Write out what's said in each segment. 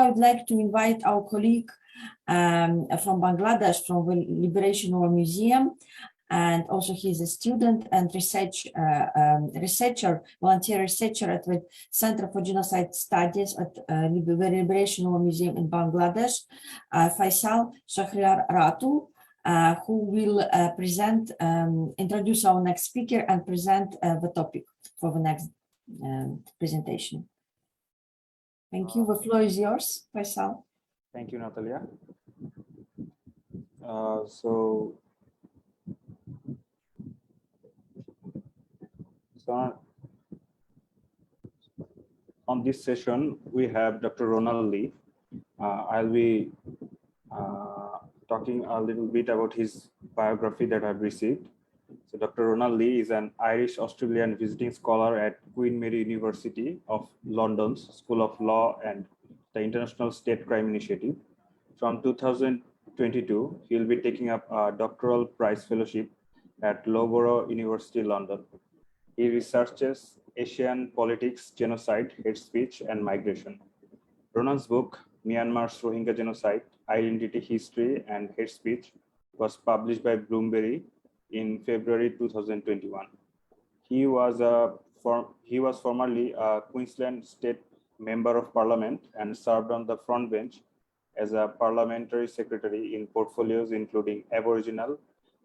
I would like to invite our colleague from Bangladesh, from the Liberation War Museum, and also he's a student and volunteer researcher at the Center for Genocide Studies at the Liberation War Museum in Bangladesh, Foysal Shahriar Ratul, who will introduce our next speaker and present the topic for the next presentation. Thank you. The floor is yours, Foysal. Thank you, Natalia. So on this session, we have Dr. Ronan Lee. I'll be talking a little bit about his biography that I've received. So Dr. Ronan Lee is an Irish-Australian visiting scholar at Queen Mary University of London's School of Law and the International State Crime Initiative. From 2022, he'll be taking up a doctoral prize fellowship at Loughborough University, London. He researches Asian politics, genocide, hate speech, and migration. Ronan's book, Myanmar's Rohingya Genocide, Identity, History, and Hate Speech, was published by Bloomsbury in February 2021. He was formerly a Queensland State Member of Parliament and served on the front bench as a parliamentary secretary in portfolios including Aboriginal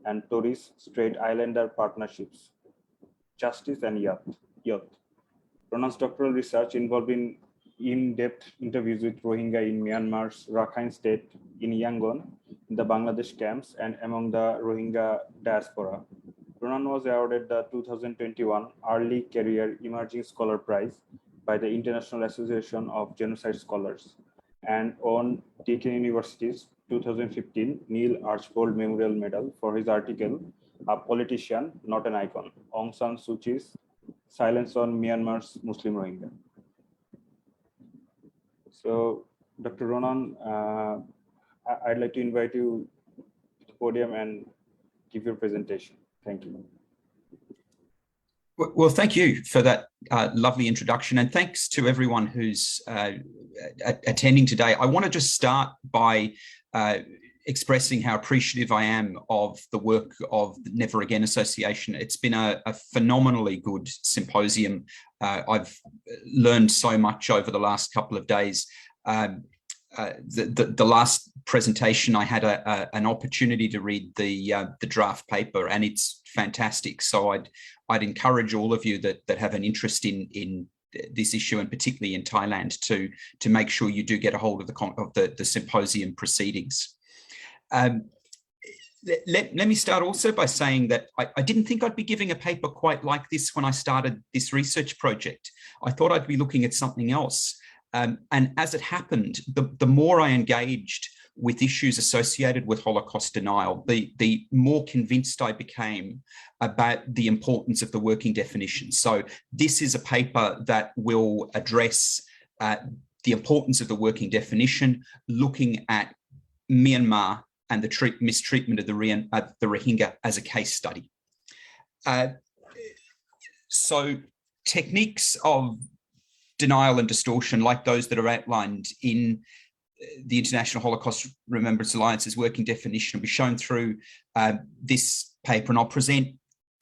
and Torres Strait Islander partnerships, justice, and youth. Ronan's doctoral research involved in-depth interviews with Rohingya in Myanmar's Rakhine State, in Yangon, in the Bangladesh camps, and among the Rohingya diaspora. Ronan was awarded the 2021 Early Career Emerging Scholar Prize by the International Association of Genocide Scholars, and won Deakin University's 2015 Neil Archbold Memorial Medal for his article, A Politician, Not an Icon, Aung San Suu Kyi's Silence on Myanmar's Muslim Rohingya. So, Dr. Ronan, I'd like to invite you to the podium and give your presentation. Thank you. Well, thank you for that lovely introduction, and thanks to everyone who's attending today. I want to just start by expressing how appreciative I am of the work of the Never Again Association. It's been a phenomenally good symposium. I've learned so much over the last couple of days. The last presentation, I had an opportunity to read the draft paper, and it's fantastic. So I'd encourage all of you that have an interest in this issue, and particularly in Thailand, to make sure you do get a hold of the symposium proceedings. Let me start also by saying that I didn't think I'd be giving a paper quite like this when I started this research project. I thought I'd be looking at something else. And as it happened, the more I engaged with issues associated with Holocaust denial, the more convinced I became about the importance of the working definition. So this is a paper that will address the importance of the working definition, looking at Myanmar and the mistreatment of the Rohingya as a case study. So techniques of denial and distortion, like those that are outlined in the International Holocaust Remembrance Alliance's working definition, will be shown through this paper, and I'll present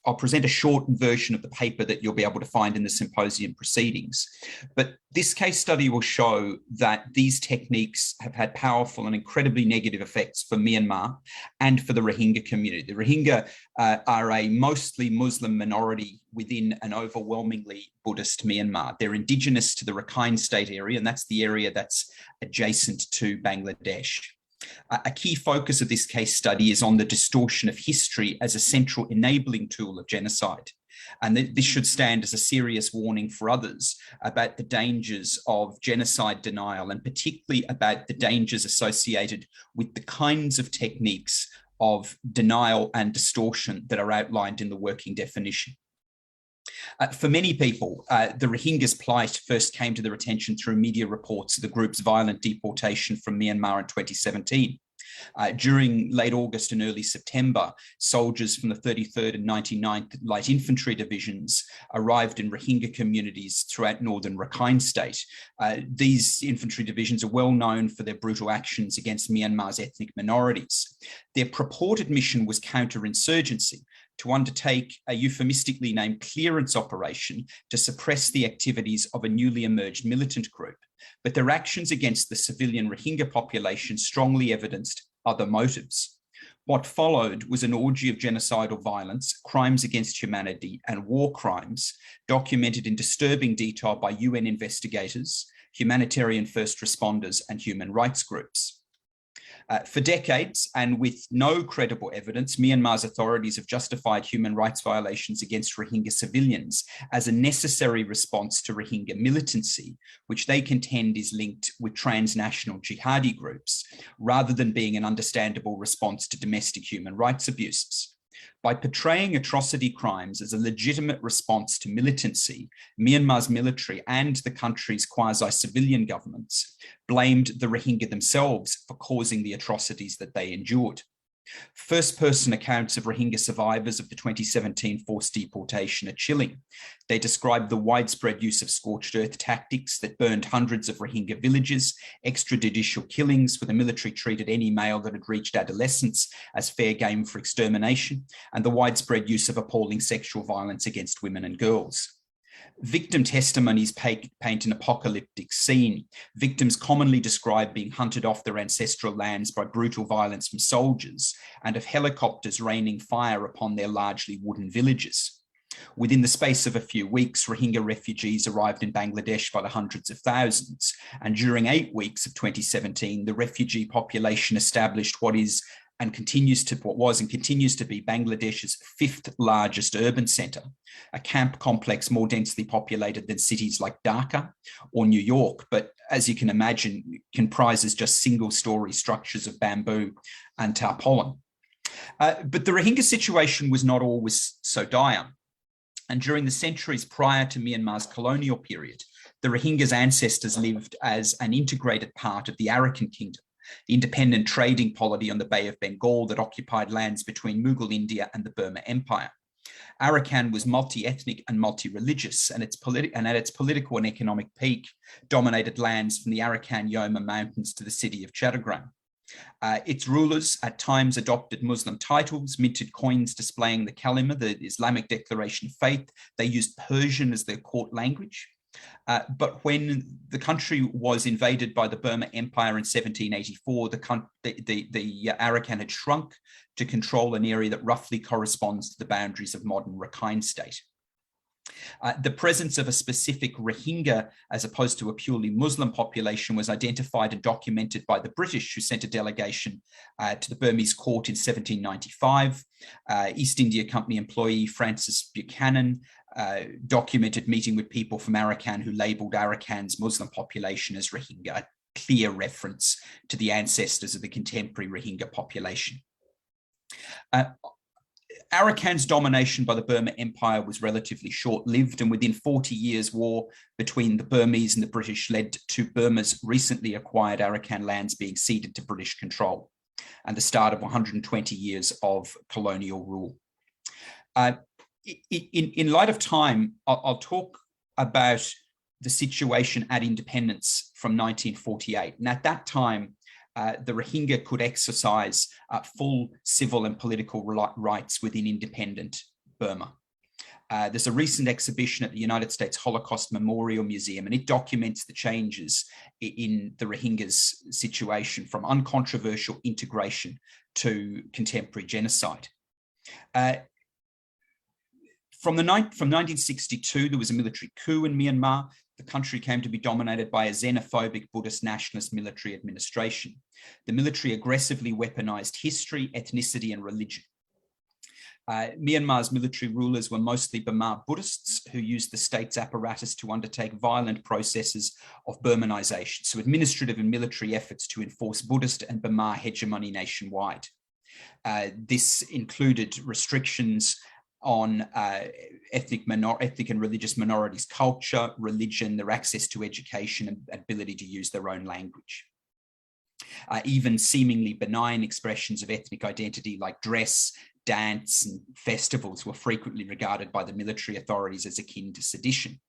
a shortened version of the paper that you'll be able to find in the symposium proceedings. But this case study will show that these techniques have had powerful and incredibly negative effects for Myanmar and for the Rohingya community. The Rohingya are a mostly Muslim minority within an overwhelmingly Buddhist Myanmar. They're indigenous to the Rakhine State area, and that's the area that's adjacent to Bangladesh. A key focus of this case study is on the distortion of history as a central enabling tool of genocide. And this should stand as a serious warning for others about the dangers of genocide denial, and particularly about the dangers associated with the kinds of techniques of denial and distortion that are outlined in the working definition. For many people, the Rohingya's plight first came to their attention through media reports of the group's violent deportation from Myanmar in 2017. During late August and early September, soldiers from the 33rd and 99th Light Infantry Divisions arrived in Rohingya communities throughout northern Rakhine State. These infantry divisions are well known for their brutal actions against Myanmar's ethnic minorities. Their purported mission was counterinsurgency, to undertake a euphemistically named clearance operation to suppress the activities of a newly emerged militant group. But their actions against the civilian Rohingya population strongly evidenced other motives. What followed was an orgy of genocidal violence, crimes against humanity, and war crimes, documented in disturbing detail by UN investigators, humanitarian first responders, and human rights groups. For decades, and with no credible evidence, Myanmar's authorities have justified human rights violations against Rohingya civilians as a necessary response to Rohingya militancy, which they contend is linked with transnational jihadi groups, rather than being an understandable response to domestic human rights abuses. By portraying atrocity crimes as a legitimate response to militancy, Myanmar's military and the country's quasi-civilian governments blamed the Rohingya themselves for causing the atrocities that they endured. First-person accounts of Rohingya survivors of the 2017 forced deportation are chilling. They describe the widespread use of scorched earth tactics that burned hundreds of Rohingya villages, extrajudicial killings where the military treated any male that had reached adolescence as fair game for extermination, and the widespread use of appalling sexual violence against women and girls. Victim testimonies paint an apocalyptic scene. Victims commonly describe being hunted off their ancestral lands by brutal violence from soldiers and of helicopters raining fire upon their largely wooden villages. Within the space of a few weeks, Rohingya refugees arrived in Bangladesh by the hundreds of thousands, and during 8 weeks of 2017, the refugee population established what was and continues to be Bangladesh's 5th largest urban centre, a camp complex more densely populated than cities like Dhaka or New York, but as you can imagine, comprises just single-storey structures of bamboo and tarpaulin. But the Rohingya situation was not always so dire. And during the centuries prior to Myanmar's colonial period, the Rohingya's ancestors lived as an integrated part of the Arakan Kingdom, the independent trading polity on the Bay of Bengal that occupied lands between Mughal India and the Burma Empire. Arakan was multi-ethnic and multi-religious, and at its political and economic peak, dominated lands from the Arakan Yoma Mountains to the city of Chittagong. Its rulers at times adopted Muslim titles, minted coins displaying the Kalima, the Islamic declaration of faith. They used Persian as their court language. But when the country was invaded by the Burma Empire in 1784, the Arakan had shrunk to control an area that roughly corresponds to the boundaries of modern Rakhine State. The presence of a specific Rohingya as opposed to a purely Muslim population was identified and documented by the British, who sent a delegation to the Burmese court in 1795. East India Company employee Francis Buchanan documented meeting with people from Arakan who labelled Arakan's Muslim population as Rohingya, a clear reference to the ancestors of the contemporary Rohingya population. Arakan's domination by the Burma Empire was relatively short-lived, and within 40 years, war between the Burmese and the British led to Burma's recently acquired Arakan lands being ceded to British control, and the start of 120 years of colonial rule. In light of time, I'll talk about the situation at independence from 1948. And at that time, the Rohingya could exercise full civil and political rights within independent Burma. There's a recent exhibition at the United States Holocaust Memorial Museum, and it documents the changes in the Rohingya's situation from uncontroversial integration to contemporary genocide. From 1962, there was a military coup in Myanmar. The country came to be dominated by a xenophobic Buddhist nationalist military administration. The military aggressively weaponized history, ethnicity, and religion. Myanmar's military rulers were mostly Burma Buddhists who used the state's apparatus to undertake violent processes of Burmanization, so administrative and military efforts to enforce Buddhist and Burma hegemony nationwide. This included restrictions on ethnic and religious minorities' culture, religion, their access to education, and ability to use their own language. Even seemingly benign expressions of ethnic identity like dress, dance, and festivals were frequently regarded by the military authorities as akin to sedition.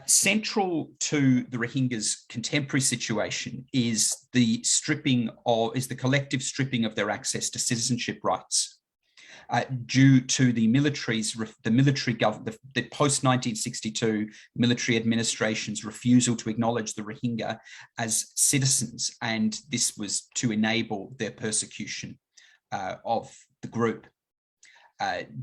Central to the Rohingyas' contemporary situation is the collective stripping of their access to citizenship rights. Due to the post-1962 military administration's refusal to acknowledge the Rohingya as citizens, and this was to enable their persecution of the group.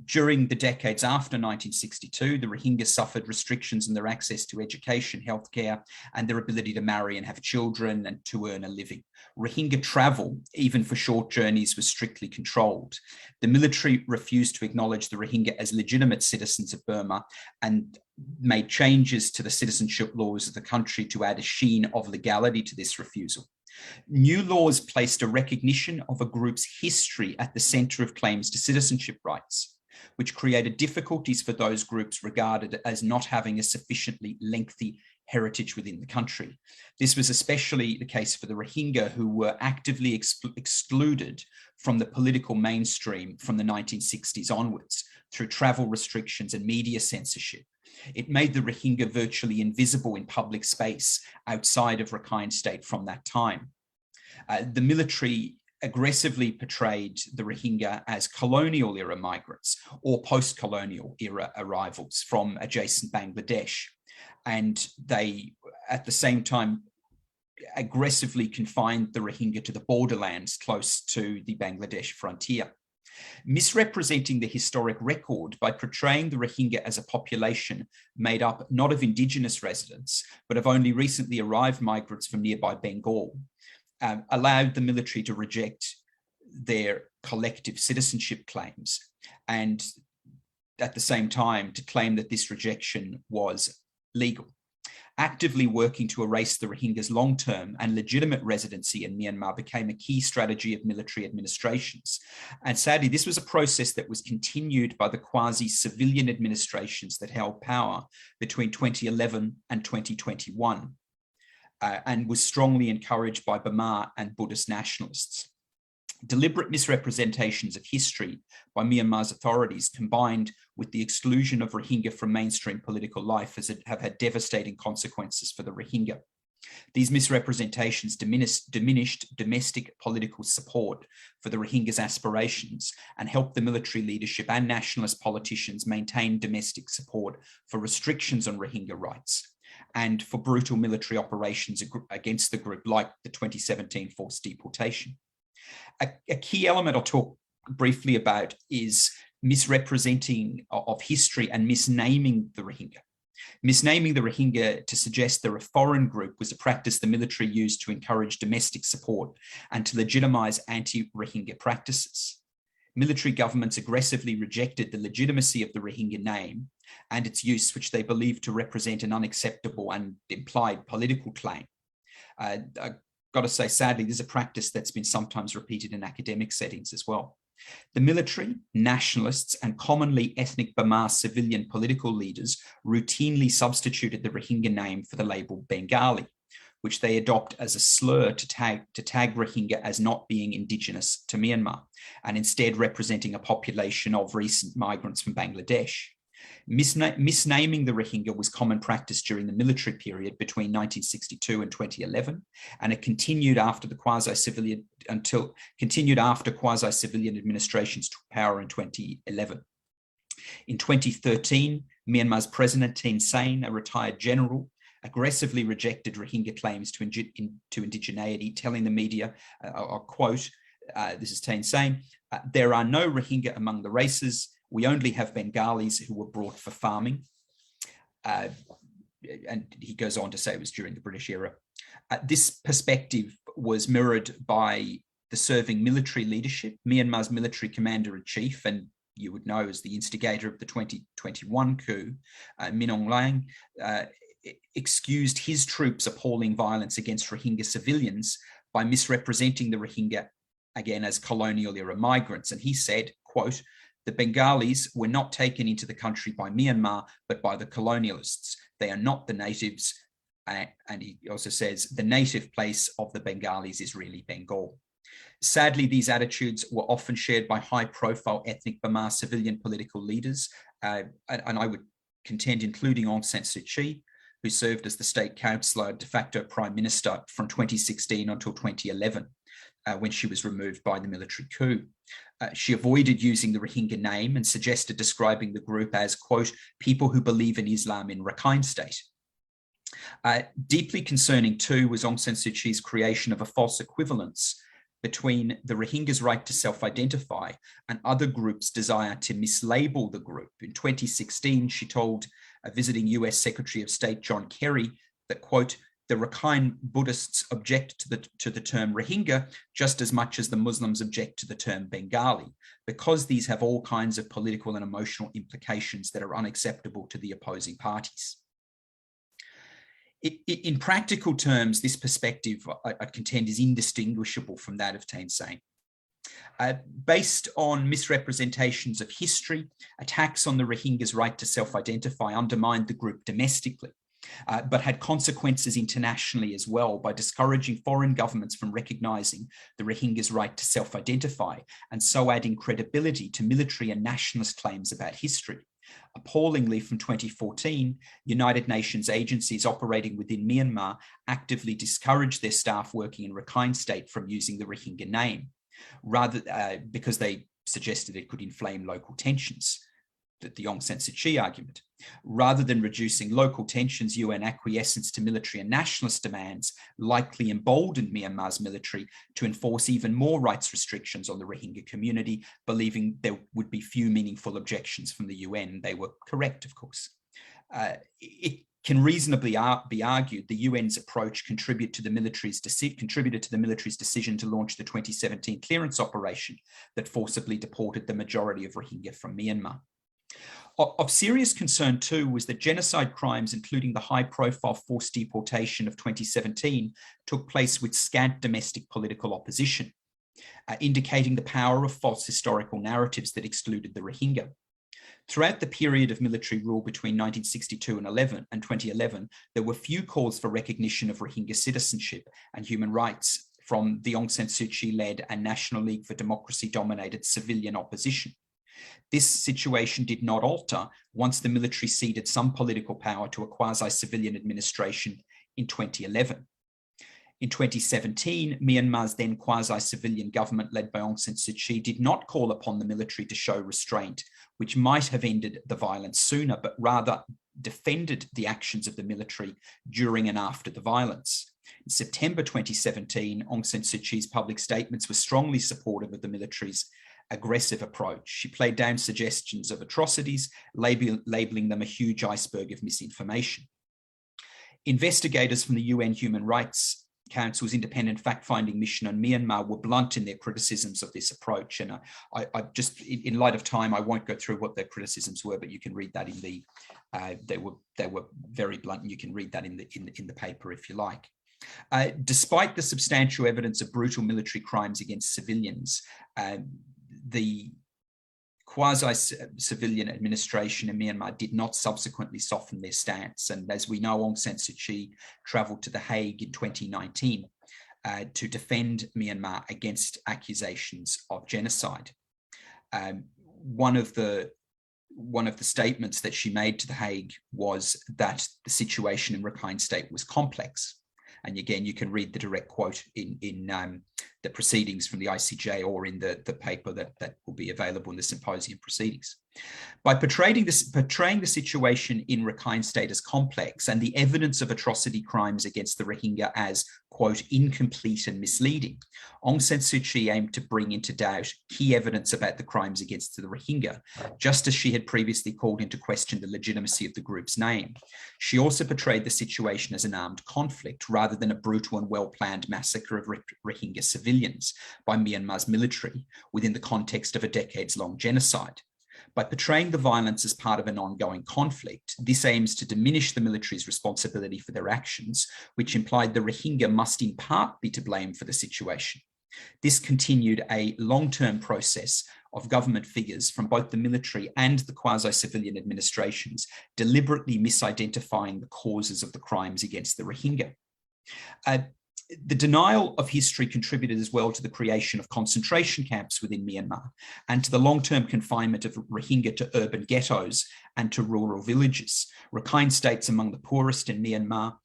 During the decades after 1962, the Rohingya suffered restrictions in their access to education, healthcare, and their ability to marry and have children and to earn a living. Rohingya travel, even for short journeys, was strictly controlled. The military refused to acknowledge the Rohingya as legitimate citizens of Burma and made changes to the citizenship laws of the country to add a sheen of legality to this refusal. New laws placed a recognition of a group's history at the center of claims to citizenship rights, which created difficulties for those groups regarded as not having a sufficiently lengthy heritage within the country. This was especially the case for the Rohingya, who were actively excluded from the political mainstream from the 1960s onwards through travel restrictions and media censorship. It made the Rohingya virtually invisible in public space outside of Rakhine State from that time. The military aggressively portrayed the Rohingya as colonial era migrants or post-colonial era arrivals from adjacent Bangladesh. And they, at the same time, aggressively confined the Rohingya to the borderlands close to the Bangladesh frontier, misrepresenting the historic record by portraying the Rohingya as a population made up not of indigenous residents, but of only recently arrived migrants from nearby Bengal, allowed the military to reject their collective citizenship claims, and at the same time to claim that this rejection was legal. Actively working to erase the Rohingya's long-term and legitimate residency in Myanmar became a key strategy of military administrations. And sadly, this was a process that was continued by the quasi-civilian administrations that held power between 2011 and 2021, and was strongly encouraged by Burma and Buddhist nationalists. Deliberate misrepresentations of history by Myanmar's authorities, combined with the exclusion of Rohingya from mainstream political life, have had devastating consequences for the Rohingya. These misrepresentations diminished domestic political support for the Rohingya's aspirations and helped the military leadership and nationalist politicians maintain domestic support for restrictions on Rohingya rights and for brutal military operations against the group, like the 2017 forced deportation. A key element I'll talk briefly about is misrepresenting of history and misnaming the Rohingya. Misnaming the Rohingya to suggest they're a foreign group was a practice the military used to encourage domestic support and to legitimize anti-Rohingya practices. Military governments aggressively rejected the legitimacy of the Rohingya name and its use, which they believed to represent an unacceptable and implied political claim. Got to say, sadly, there's a practice that's been sometimes repeated in academic settings as well. The military, nationalists, and commonly ethnic Burma civilian political leaders routinely substituted the Rohingya name for the label Bengali, which they adopt as a slur to tag Rohingya as not being indigenous to Myanmar, and instead representing a population of recent migrants from Bangladesh. Misnaming the Rohingya was common practice during the military period between 1962 and 2011, and it continued after quasi-civilian administrations took power in 2011. In 2013, Myanmar's President Thein Sein, a retired general, aggressively rejected Rohingya claims to indigeneity, telling the media, I'll quote, this is Thein Sein, "There are no Rohingya among the races. We only have Bengalis who were brought for farming." And he goes on to say it was during the British era. This perspective was mirrored by the serving military leadership. Myanmar's military commander-in-chief, and you would know as the instigator of the 2021 coup, Min Aung Hlaing, excused his troops' appalling violence against Rohingya civilians by misrepresenting the Rohingya again as colonial era migrants. And he said, quote, "The Bengalis were not taken into the country by Myanmar, but by the colonialists. They are not the natives And he also says, the native place of the Bengalis is really Bengal. Sadly, these attitudes were often shared by high-profile ethnic Burma civilian political leaders, and I would contend including Aung San Suu Kyi, who served as the state councillor, de facto prime minister from 2016 until 2011, when she was removed by the military coup. She avoided using the Rohingya name and suggested describing the group as, quote, people who believe in Islam in Rakhine State. Deeply concerning too was Aung San Suu Kyi's creation of a false equivalence between the Rohingya's right to self-identify and other groups' desire to mislabel the group. In 2016, she told a visiting US Secretary of State John Kerry that, quote, the Rakhine Buddhists object to the term Rohingya just as much as the Muslims object to the term Bengali, because these have all kinds of political and emotional implications that are unacceptable to the opposing parties. In practical terms, this perspective, I contend, is indistinguishable from that of Thein Sein. Based on misrepresentations of history, attacks on the Rohingya's right to self-identify undermined the group domestically, but had consequences internationally as well by discouraging foreign governments from recognizing the Rohingya's right to self-identify and so adding credibility to military and nationalist claims about history. Appallingly, from 2014, United Nations agencies operating within Myanmar actively discouraged their staff working in Rakhine State from using the Rohingya name, because they suggested it could inflame local tensions, the Aung San Suu Kyi argument. Rather than reducing local tensions, UN acquiescence to military and nationalist demands likely emboldened Myanmar's military to enforce even more rights restrictions on the Rohingya community, believing there would be few meaningful objections from the UN. They were correct, of course. It can reasonably be argued the UN's approach contributed to the military's decision to launch the 2017 clearance operation that forcibly deported the majority of Rohingya from Myanmar. Of serious concern too was that genocide crimes, including the high-profile forced deportation of 2017, took place with scant domestic political opposition, indicating the power of false historical narratives that excluded the Rohingya. Throughout the period of military rule between 1962 and 2011, there were few calls for recognition of Rohingya citizenship and human rights from the Aung San Suu Kyi-led and National League for Democracy-dominated civilian opposition. This situation did not alter once the military ceded some political power to a quasi-civilian administration in 2011. In 2017, Myanmar's then quasi-civilian government led by Aung San Suu Kyi did not call upon the military to show restraint, which might have ended the violence sooner, but rather defended the actions of the military during and after the violence. In September 2017, Aung San Suu Kyi's public statements were strongly supportive of the military's aggressive approach. She played down suggestions of atrocities, labeling them a huge iceberg of misinformation. Investigators from the UN Human Rights Council's independent fact-finding mission on Myanmar were blunt in their criticisms of this approach. And I just, in light of time, I won't go through what their criticisms were, but you can read that in the, they were very blunt, and you can read that in the paper if you like. Despite the substantial evidence of brutal military crimes against civilians, the quasi-civilian administration in Myanmar did not subsequently soften their stance. And as we know, Aung San Suu Kyi travelled to The Hague in 2019 to defend Myanmar against accusations of genocide. One of the statements that she made to The Hague was that the situation in Rakhine State was complex. And again, you can read the direct quote in the proceedings from the ICJ or in the paper that will be available in the symposium proceedings. By portraying the situation in Rakhine State as complex and the evidence of atrocity crimes against the Rohingya as, quote, incomplete and misleading, Aung San Suu Kyi aimed to bring into doubt key evidence about the crimes against the Rohingya, just as she had previously called into question the legitimacy of the group's name. She also portrayed the situation as an armed conflict rather than a brutal and well-planned massacre of Rohingya civilians by Myanmar's military within the context of a decades-long genocide. By portraying the violence as part of an ongoing conflict, this aims to diminish the military's responsibility for their actions, which implied the Rohingya must in part be to blame for the situation. This continued a long-term process of government figures from both the military and the quasi-civilian administrations deliberately misidentifying the causes of the crimes against the Rohingya. The denial of history contributed as well to the creation of concentration camps within Myanmar and to the long-term confinement of Rohingya to urban ghettos and to rural villages. Rakhine State's among the poorest in Myanmar.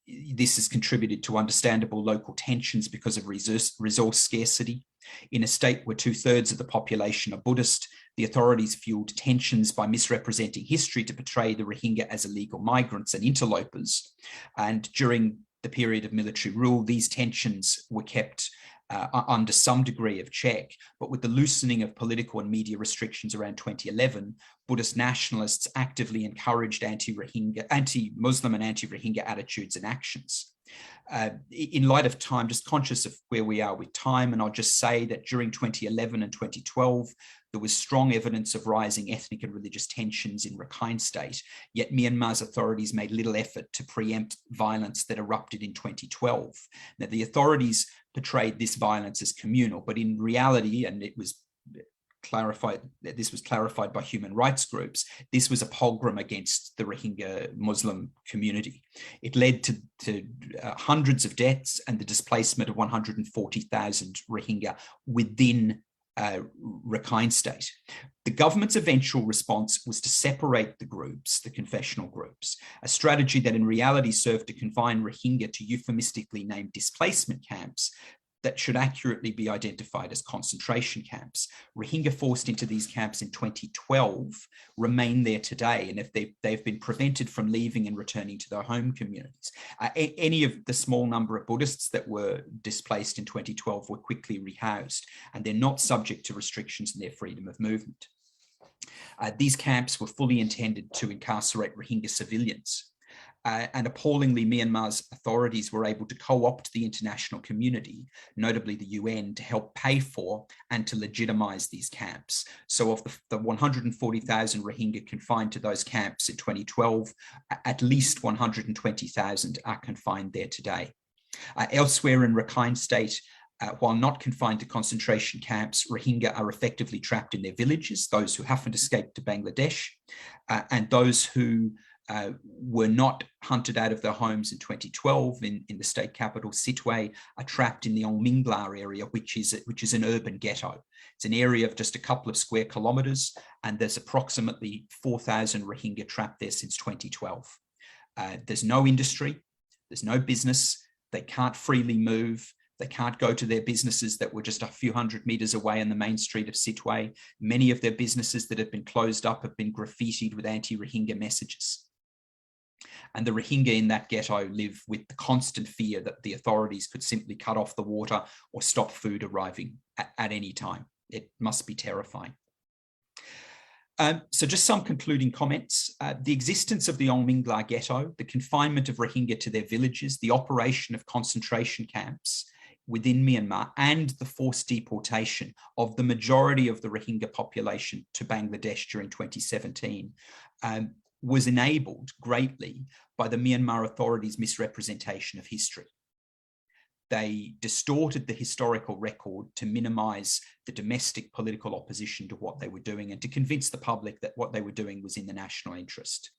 This has contributed to understandable local tensions because of resource scarcity. In a state where 2/3 of the population are Buddhist, the authorities fueled tensions by misrepresenting history to portray the Rohingya as illegal migrants and interlopers. And during the period of military rule, these tensions were kept under some degree of check, but with the loosening of political and media restrictions around 2011, Buddhist nationalists actively encouraged anti-Muslim and anti-Rohingya attitudes and actions. In light of time, just conscious of where we are with time, and I'll just say that during 2011 and 2012, there was strong evidence of rising ethnic and religious tensions in Rakhine State, yet Myanmar's authorities made little effort to preempt violence that erupted in 2012. Now, the authorities portrayed this violence as communal, but in reality, and it was clarified, this was clarified by human rights groups, this was a pogrom against the Rohingya Muslim community. It led to hundreds of deaths and the displacement of 140,000 Rohingya within Rakhine State. The government's eventual response was to separate the groups, the confessional groups, a strategy that in reality served to confine Rohingya to euphemistically named displacement camps that should accurately be identified as concentration camps. Rohingya forced into these camps in 2012 remain there today, and if they've been prevented from leaving and returning to their home communities. Any of the small number of Buddhists that were displaced in 2012 were quickly rehoused, and they're not subject to restrictions in their freedom of movement. These camps were fully intended to incarcerate Rohingya civilians. And appallingly, Myanmar's authorities were able to co-opt the international community, notably the UN, to help pay for and to legitimize these camps. So of the 140,000 Rohingya confined to those camps in 2012, at least 120,000 are confined there today. Elsewhere in Rakhine State, while not confined to concentration camps, Rohingya are effectively trapped in their villages, those who haven't escaped to Bangladesh, and those who were not hunted out of their homes in 2012 in the state capital, Sitwe, are trapped in the Ongmingla area, which is an urban ghetto. It's an area of just a couple of square kilometers, and there's approximately 4,000 Rohingya trapped there since 2012. There's no industry, there's no business, they can't freely move, they can't go to their businesses that were just a few hundred meters away on the main street of Sitwe. Many of their businesses that have been closed up have been graffitied with anti-Rohingya messages. And the Rohingya in that ghetto live with the constant fear that the authorities could simply cut off the water or stop food arriving at any time. It must be terrifying. So just some concluding comments. The existence of the Ongmingla ghetto, the confinement of Rohingya to their villages, the operation of concentration camps within Myanmar, and the forced deportation of the majority of the Rohingya population to Bangladesh during 2017 was enabled greatly by the Myanmar authorities' misrepresentation of history. They distorted the historical record to minimize the domestic political opposition to what they were doing and to convince the public that what they were doing was in the national interest.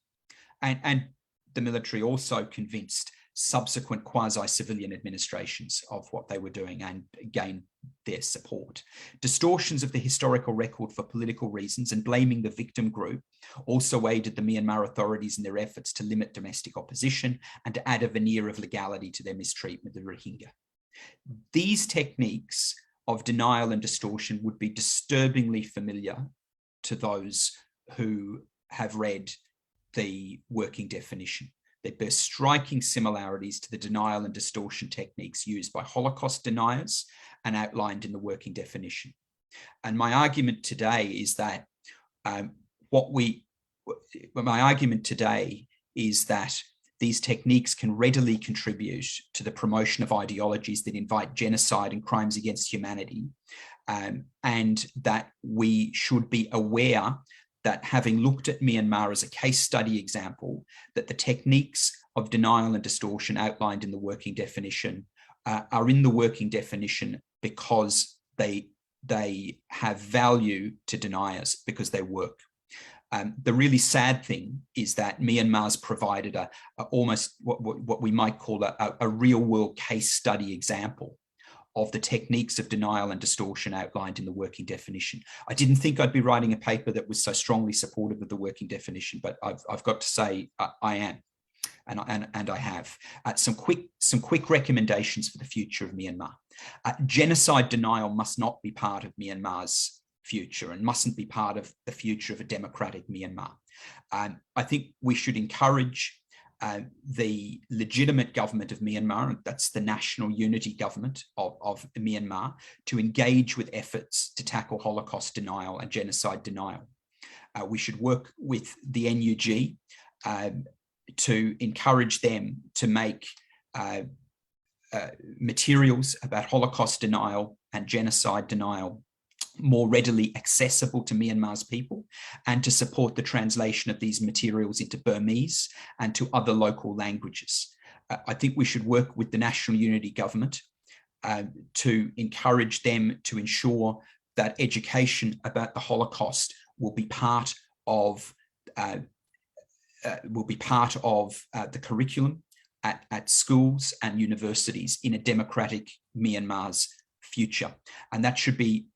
And the military also convinced subsequent quasi-civilian administrations of what they were doing and gained their support. Distortions of the historical record for political reasons and blaming the victim group also aided the Myanmar authorities in their efforts to limit domestic opposition and to add a veneer of legality to their mistreatment of the Rohingya. These techniques of denial and distortion would be disturbingly familiar to those who have read the working definition. They bear striking similarities to the denial and distortion techniques used by Holocaust deniers and outlined in the working definition. And my argument today is that these techniques can readily contribute to the promotion of ideologies that invite genocide and crimes against humanity, and that we should be aware that, having looked at Myanmar as a case study example, that the techniques of denial and distortion outlined in the working definition are in the working definition because they they have value to deniers because they work. The really sad thing is that Myanmar's provided a almost what we might call a real world case study example of the techniques of denial and distortion outlined in the working definition. I didn't think I'd be writing a paper that was so strongly supportive of the working definition, but I've got to say I am, and I have. Some quick recommendations for the future of Myanmar. Genocide denial must not be part of Myanmar's future and mustn't be part of the future of a democratic Myanmar. I think we should encourage the legitimate government of Myanmar, that's the national unity government of Myanmar, to engage with efforts to tackle Holocaust denial and genocide denial. We should work with the NUG to encourage them to make materials about Holocaust denial and genocide denial more readily accessible to Myanmar's people, and to support the translation of these materials into Burmese and to other local languages. I think we should work with the National Unity Government to encourage them to ensure that education about the Holocaust will be part of the curriculum at schools and universities in a democratic Myanmar's future, and that should be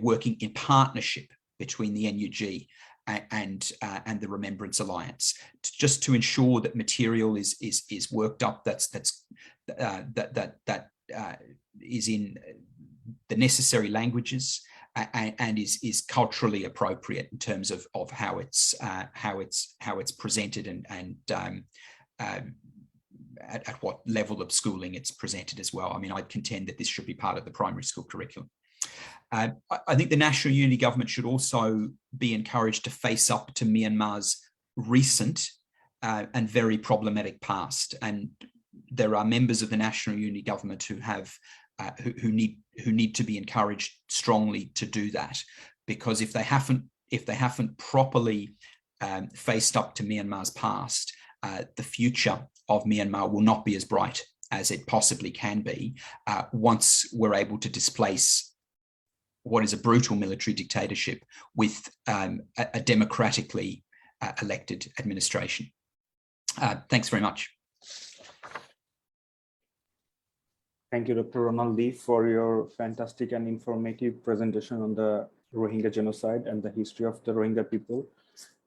working in partnership between the NUG and the Remembrance Alliance, just to ensure that material is worked up that is in the necessary languages and is culturally appropriate in terms of how it's presented and at what level of schooling it's presented as well. I mean, I'd contend that this should be part of the primary school curriculum. I think the National Unity Government should also be encouraged to face up to Myanmar's recent and very problematic past. And there are members of the National Unity Government who have who need to be encouraged strongly to do that, because if they haven't properly faced up to Myanmar's past, the future of Myanmar will not be as bright as it possibly can be once we're able to displace what is a brutal military dictatorship with a democratically elected administration. Thanks very much. Thank you, Dr. Ronan Lee, for your fantastic and informative presentation on the Rohingya genocide and the history of the Rohingya people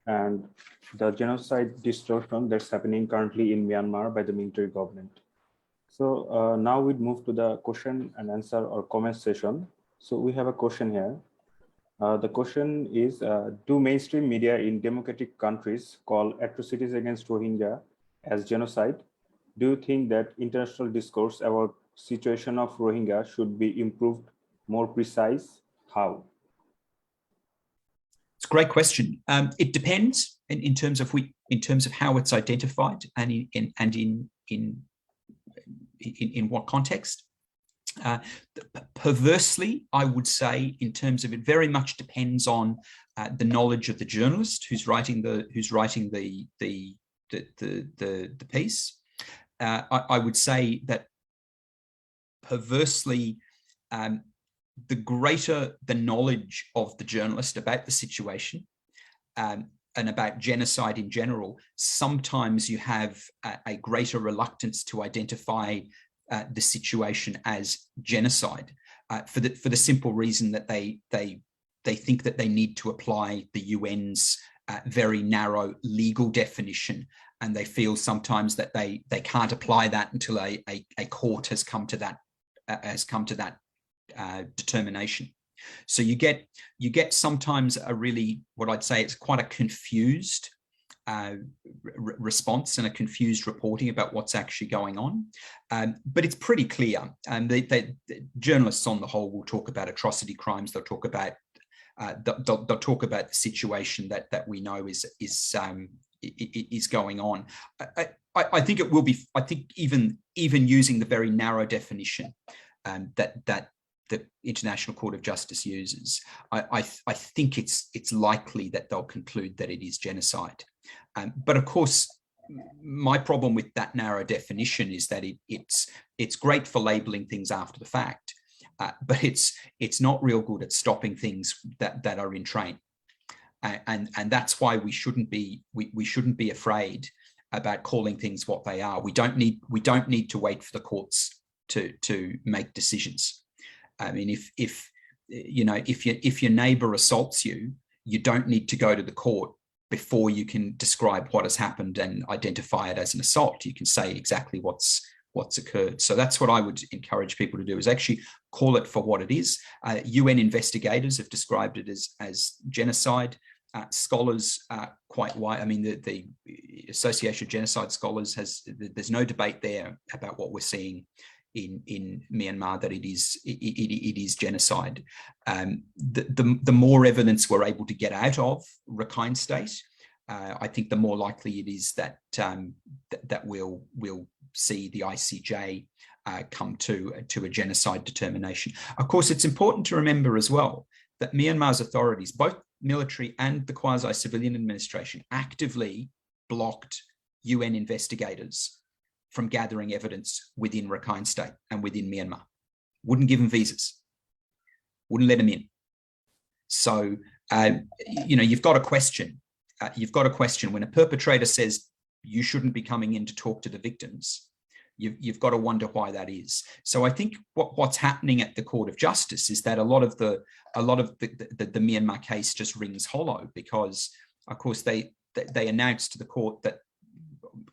and the genocide distortion that's happening currently in Myanmar by the military government. So now we move to the question and answer or comment session. So we have a question here. The question is, do mainstream media in democratic countries call atrocities against Rohingya as genocide? Do you think that international discourse about situation of Rohingya should be improved, more precise? How? It's a great question. It depends in terms of how it's identified and in what context. Perversely, I would say, in terms of it very much depends on the knowledge of the journalist who's writing the piece. I would say that perversely, the greater the knowledge of the journalist about the situation and about genocide in general, sometimes you have a greater reluctance to identify the situation as genocide for the simple reason that they think that they need to apply the UN's very narrow legal definition, and they feel sometimes that they can't apply that until a court has come to that determination. So you get sometimes a really, what I'd say, it's quite a confused response and a confused reporting about what's actually going on. But it's pretty clear. And the journalists on the whole will talk about atrocity crimes. They'll talk about the situation that we know is going on. I think it will be. I think even using the very narrow definition that the International Court of Justice uses, I think it's likely that they'll conclude that it is genocide. But of course, my problem with that narrow definition is that it's great for labeling things after the fact, but it's not real good at stopping things that are in train. And that's why we shouldn't be afraid about calling things what they are. We don't need to wait for the courts to make decisions. I mean, if your neighbor assaults you, you don't need to go to the court before you can describe what has happened and identify it as an assault. You can say exactly what's occurred. So that's what I would encourage people to do, is actually call it for what it is. UN investigators have described it as genocide. Scholars quite wide. I mean, the Association of Genocide Scholars there's no debate there about what we're seeing in Myanmar, that it is genocide. The more evidence we're able to get out of Rakhine State, I think the more likely it is that that we'll see the ICJ come to a genocide determination. Of course, it's important to remember as well that Myanmar's authorities, both military and the quasi-civilian administration, actively blocked UN investigators from gathering evidence within Rakhine State and within Myanmar. Wouldn't give them visas, wouldn't let them in. So, you've got a question. When a perpetrator says you shouldn't be coming in to talk to the victims, you've got to wonder why that is. So I think what's happening at the Court of Justice is that a lot of the Myanmar case just rings hollow, because of course they announced to the court that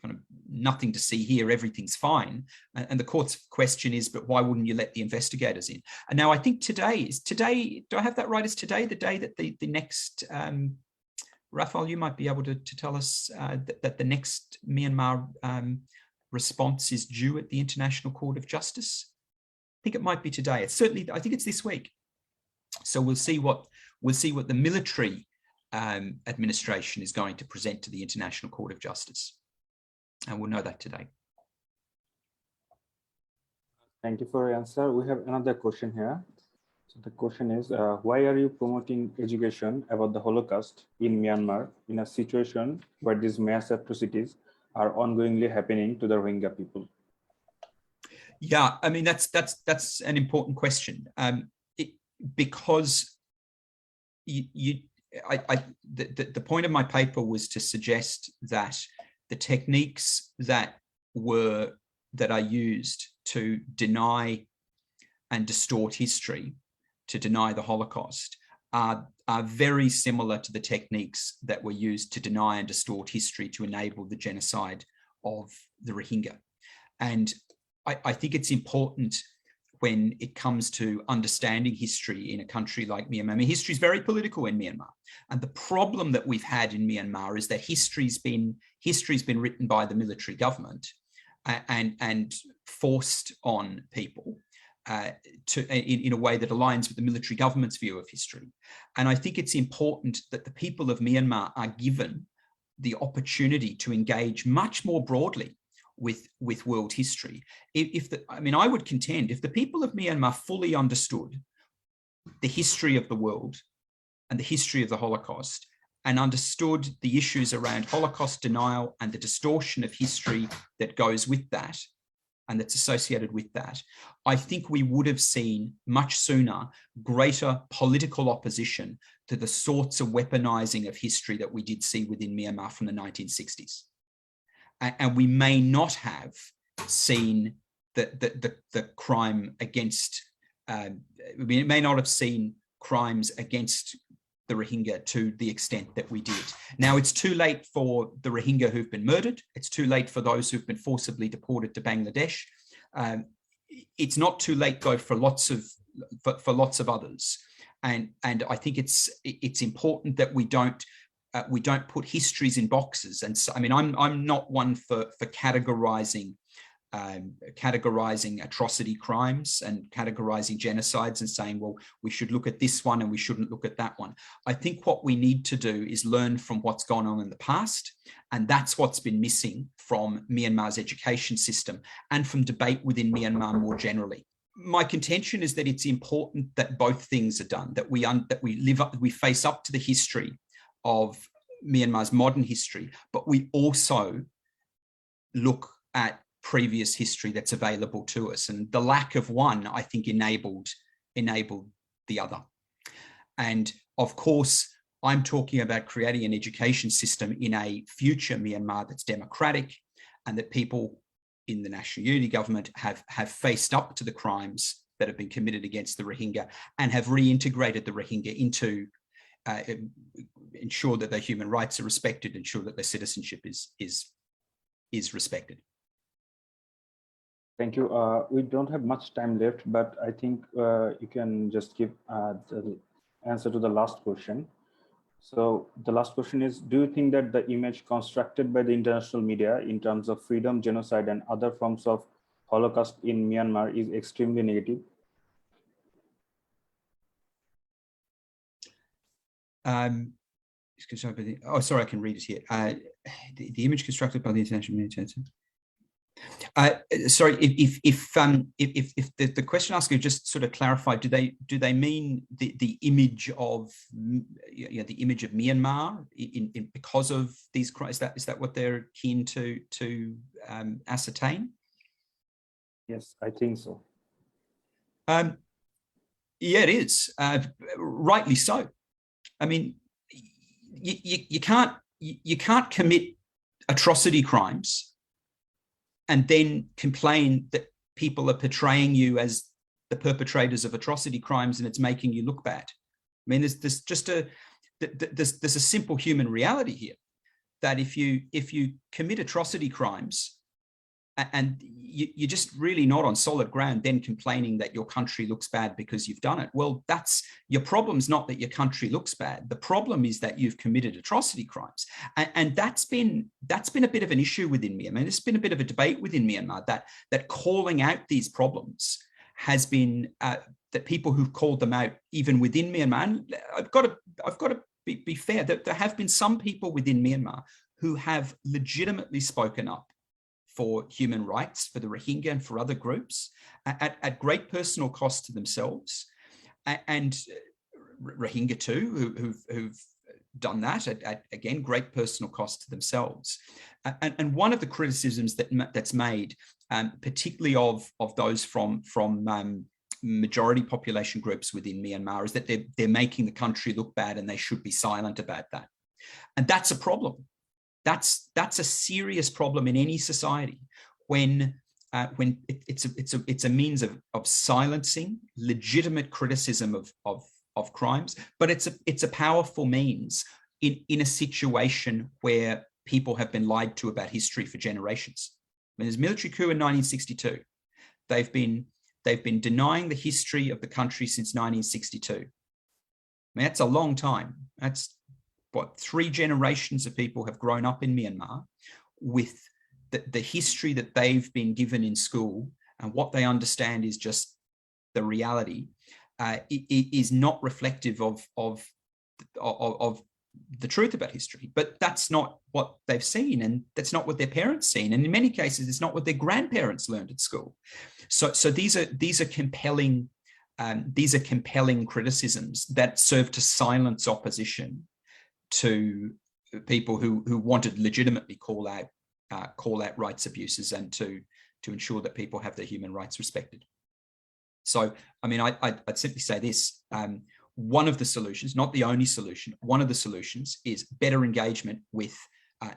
kind of nothing to see here, everything's fine, and the court's question is, but why wouldn't you let the investigators in? And now I think today, do I have that right? Is today the day that the next Ratul, you might be able to tell us that the next Myanmar response is due at the International Court of Justice? I think it might be today. It's certainly, I think it's this week. So we'll see what the military administration is going to present to the International Court of Justice, and we'll know that today. Thank you for your answer. We have another question here. So the question is, why are you promoting education about the Holocaust in Myanmar in a situation where these mass atrocities are ongoingly happening to the Rohingya people? Yeah, I mean, that's an important question, because the point of my paper was to suggest that the techniques that are used to deny and distort history, to deny the Holocaust, are very similar to the techniques that were used to deny and distort history to enable the genocide of the Rohingya. And I think it's important when it comes to understanding history in a country like Myanmar. I mean, history is very political in Myanmar. And the problem that we've had in Myanmar is that history's been written by the military government and forced on people in a way that aligns with the military government's view of history. And I think it's important that the people of Myanmar are given the opportunity to engage much more broadly with world history. I would contend, if the people of Myanmar fully understood the history of the world and the history of the Holocaust, and understood the issues around Holocaust denial and the distortion of history that goes with that, and that's associated with that, I think we would have seen much sooner greater political opposition to the sorts of weaponizing of history that we did see within Myanmar from the 1960s. And we may not have seen the crime against, we may not have seen crimes against the Rohingya to the extent that we did. Now, it's too late for the Rohingya who've been murdered. It's too late for those who've been forcibly deported to Bangladesh. It's not too late, though, for lots of others. And I think it's important that we don't put histories in boxes. And so, I mean, I'm not one for categorizing atrocity crimes and categorizing genocides and saying, well, we should look at this one and we shouldn't look at that one. I think what we need to do is learn from what's gone on in the past. And that's what's been missing from Myanmar's education system and from debate within Myanmar more generally. My contention is that it's important that both things are done, that we face up to the history of Myanmar's modern history, but we also look at previous history that's available to us. And the lack of one, I think, enabled enable the other. And of course, I'm talking about creating an education system in a future Myanmar that's democratic, and that people in the National Unity Government have faced up to the crimes that have been committed against the Rohingya and have reintegrated the Rohingya into ensure that their human rights are respected, ensure that their citizenship is respected. Thank you. We don't have much time left, but I think you can just give the answer to the last question. So the last question is, do you think that the image constructed by the international media in terms of freedom, genocide, and other forms of Holocaust in Myanmar is extremely negative? Sorry, I can read it here. The image constructed by the international media. Sorry, if the question asker just sort of clarified, do they mean the image of the image of Myanmar in because of these crimes? Is that what they're keen to ascertain? Yes, I think so. Yeah, it is, rightly so. I mean, you can't commit atrocity crimes and then complain that people are portraying you as the perpetrators of atrocity crimes and it's making you look bad. I mean, there's just there's a simple human reality here, that if you commit atrocity crimes and you're just really not on solid ground, then complaining that your country looks bad because you've done it. Well, that's your problem's not that your country looks bad. The problem is that you've committed atrocity crimes, and that's been a bit of an issue within Myanmar. There's been a bit of a debate within Myanmar that calling out these problems has been that people who've called them out even within Myanmar. And I've got to be fair that there have been some people within Myanmar who have legitimately spoken up for human rights, for the Rohingya and for other groups, at great personal cost to themselves, and Rohingya too, who've done that at again great personal cost to themselves. And one of the criticisms that's made, particularly of those from majority population groups within Myanmar, is that they're making the country look bad and they should be silent about that, and that's a problem. That's a serious problem in any society when it's a means of silencing legitimate criticism of crimes, but it's a powerful means in a situation where people have been lied to about history for generations. I mean, there's military coup in 1962. They've been denying the history of the country since 1962. I mean, that's a long time. That's what 3 generations of people have grown up in Myanmar with the history that they've been given in school, and what they understand is just the reality. It is not reflective of the truth about history, but that's not what they've seen, and that's not what their parents seen, and in many cases it's not what their grandparents learned at school. So these are compelling criticisms that serve to silence opposition to people who wanted legitimately call out rights abuses and to ensure that people have their human rights respected. So, I mean, I'd simply say this: one of the solutions, not the only solution, one of the solutions is better engagement with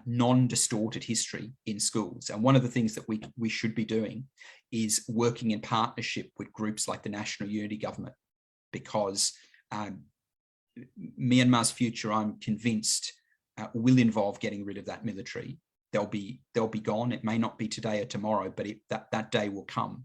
non-distorted history in schools. And one of the things that we should be doing is working in partnership with groups like the National Unity Government, because Myanmar's future, I'm convinced, will involve getting rid of that military. They'll be gone. It may not be today or tomorrow, but that day will come.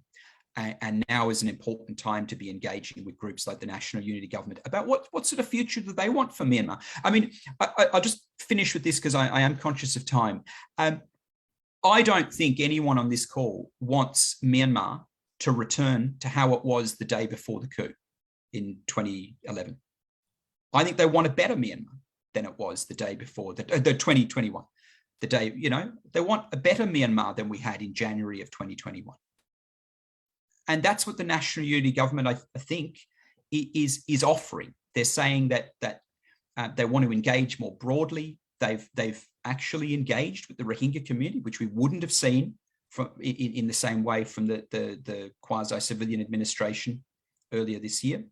And now is an important time to be engaging with groups like the National Unity Government about what sort of future do they want for Myanmar. I mean, I'll just finish with this because I am conscious of time. I don't think anyone on this call wants Myanmar to return to how it was the day before the coup in 2011. I think they want a better Myanmar than it was the day before, the 2021. The day, they want a better Myanmar than we had in January of 2021. And that's what the National Unity Government, I think, is offering. They're saying that they want to engage more broadly. They've actually engaged with the Rohingya community, which we wouldn't have seen in the same way from the quasi-civilian administration earlier this year.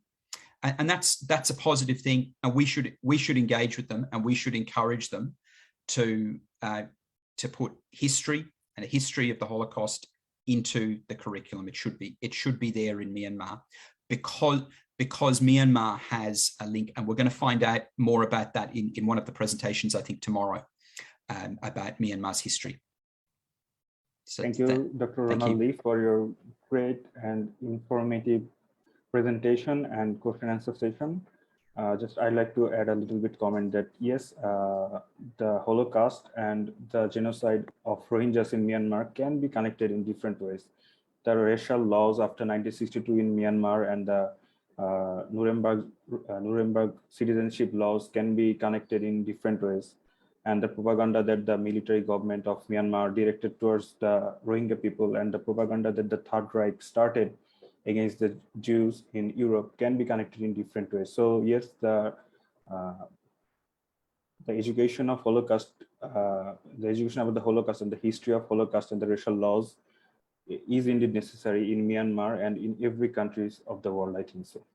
And that's a positive thing, and we should engage with them, and we should encourage them to put history and a history of the Holocaust into the curriculum. It should be there in Myanmar, because Myanmar has a link, and we're going to find out more about that in one of the presentations, I think tomorrow, about Myanmar's history. So thank you, Dr. Ronan Lee, for your great and informative presentation and question answer session. I'd like to add a little bit comment that yes, the Holocaust and the genocide of Rohingyas in Myanmar can be connected in different ways. The racial laws after 1962 in Myanmar and the Nuremberg citizenship laws can be connected in different ways. And the propaganda that the military government of Myanmar directed towards the Rohingya people, and the propaganda that the Third Reich started against the Jews in Europe can be connected in different ways. So yes, the education of Holocaust, the education about the Holocaust and the history of Holocaust and the racial laws is indeed necessary in Myanmar and in every country of the world, I think so.